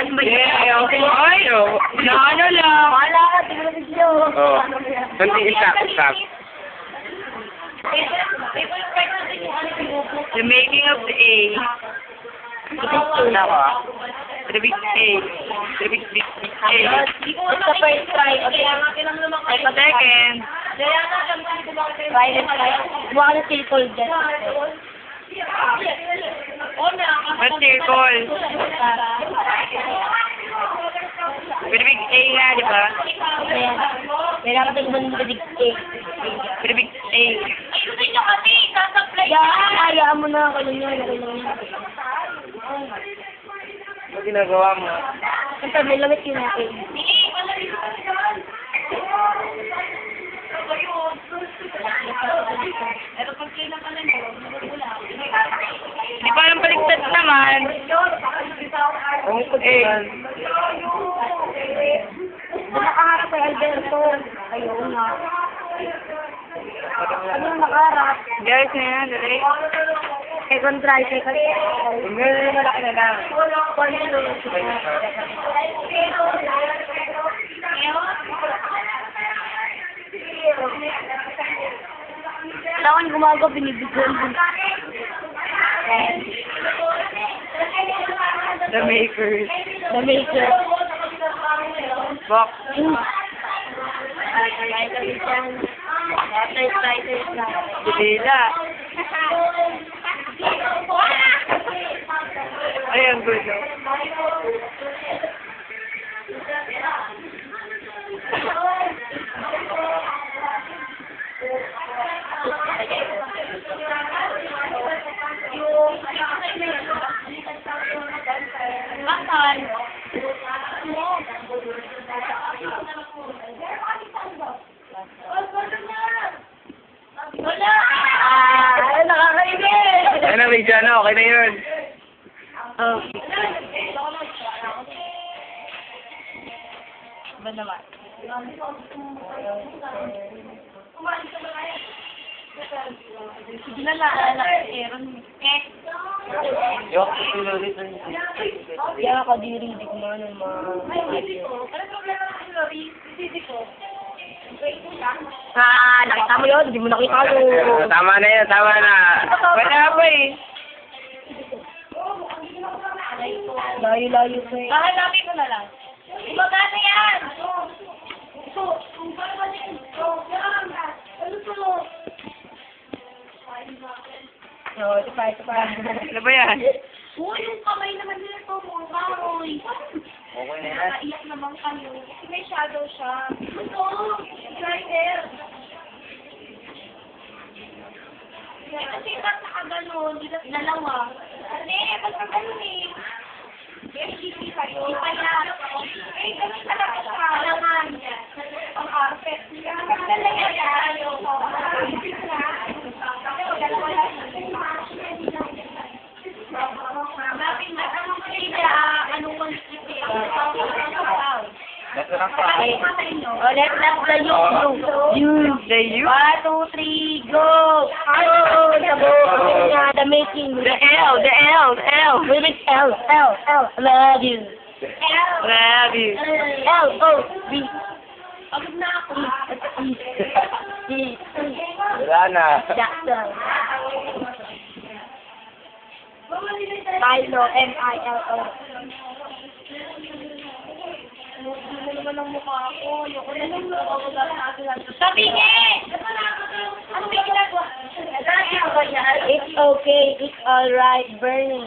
Ano ba yun? Yeah, okay. Ay, oh. Ano lang? Wala ka, tingnan na video. Oh. Kunti stop. The making of the A. Nako. The big A. The big A. It's the first try. Okay. Second. Try and try. Buka na circle dyan. What circle? With the big A nga, di ba? Ayan. Kailangan ito naman the big A. With the big A. Hayaan mo na. Ano ginagawa mo? Basta may lamit yun natin. Di ba yung baliktad naman? Ang ikot yan. Nakaharap kay Alberto. Ayaw nga. Ano yung nakaharap? Guys, na yan. Dali. Second try. Ngayon malaki na lang. Kailangan gumagawa, binibigyan din. The makers. The maker. Box. Dila. Ay, ang gulo. Bakal. Wala! Ay, nakakainis! Ano, Rizano? Okay na yun. Oh. Ba naman? Sige na lang, Aaron. Yok, sinulit na Kaya ako diri, di ko man ang mga... Nakita mo yun? Hindi mo nakita yun. Tama na yan, tama na. Wala pa eh. Layo-layo ko eh. Hahanapin ko na lang. Magkano yan? Oo, ito pa. Ano ba yan? Uy, yung kamay naman nila ito, mga karoy. Okay na yan. Naiyak naman kayo. Kasi may shadow siya. Ito, right there. Kasi ba't nakaganon? Dalawa. Ba't nakaganon eh? Hindi kayo. Hindi pa yan. Ganun talaga siya. Alangan. Ang carpet. Ganun talaga yan. Oh, let's the you. The you? 1, 2, 3, go! Oh, the making. The L. Wait, L. Love you. Love you. L, O, B. Pagod na ako. E. Wala na. Jackson. Milo, M-I-L-O. Ano naman ang mukha ko? Ayoko na lang Sabi niya! Ano may ginagawa? It's okay, it's alright, burning.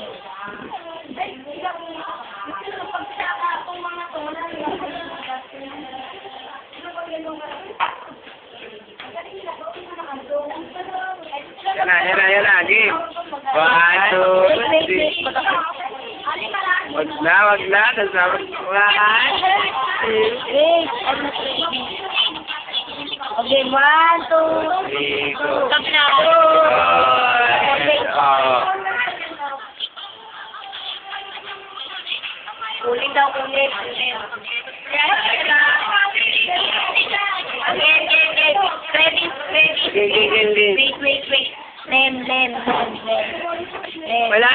Pagsaka akong mga to, Yan na. Game. 1, 2, 3. Wag na. Kasama. 1, 2, Wait, I'm not ready. Okay, 1, 2, 3, go. Stop na. Ulit daw, ulit. Ready. Wait. Lem. Wala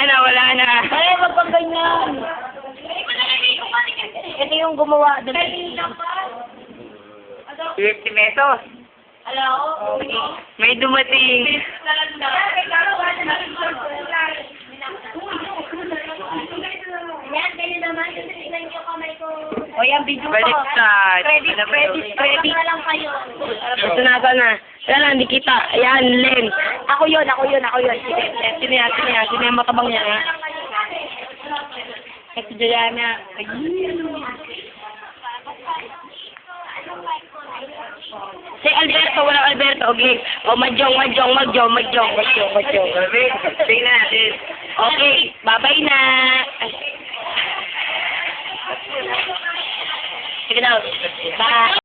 na. Ay, wag pang ganyan. yung gumawa doon. 50 pesos. May dumating. Yan, ganyan naman. Tignan niyo kamay ko. O yan, video ko. Baliktad. Credit. Na lang kayo. Ito na, ito na. Wala lang, hindi kita. Ayan, Len. Ako yun. Sige, sino yung matabang niya, ha? Ito, Juliana. Si Alberto, walang Alberto. Okay. O, Majong. Tingnan natin. Okay, bye-bye na. Sige daw. Bye.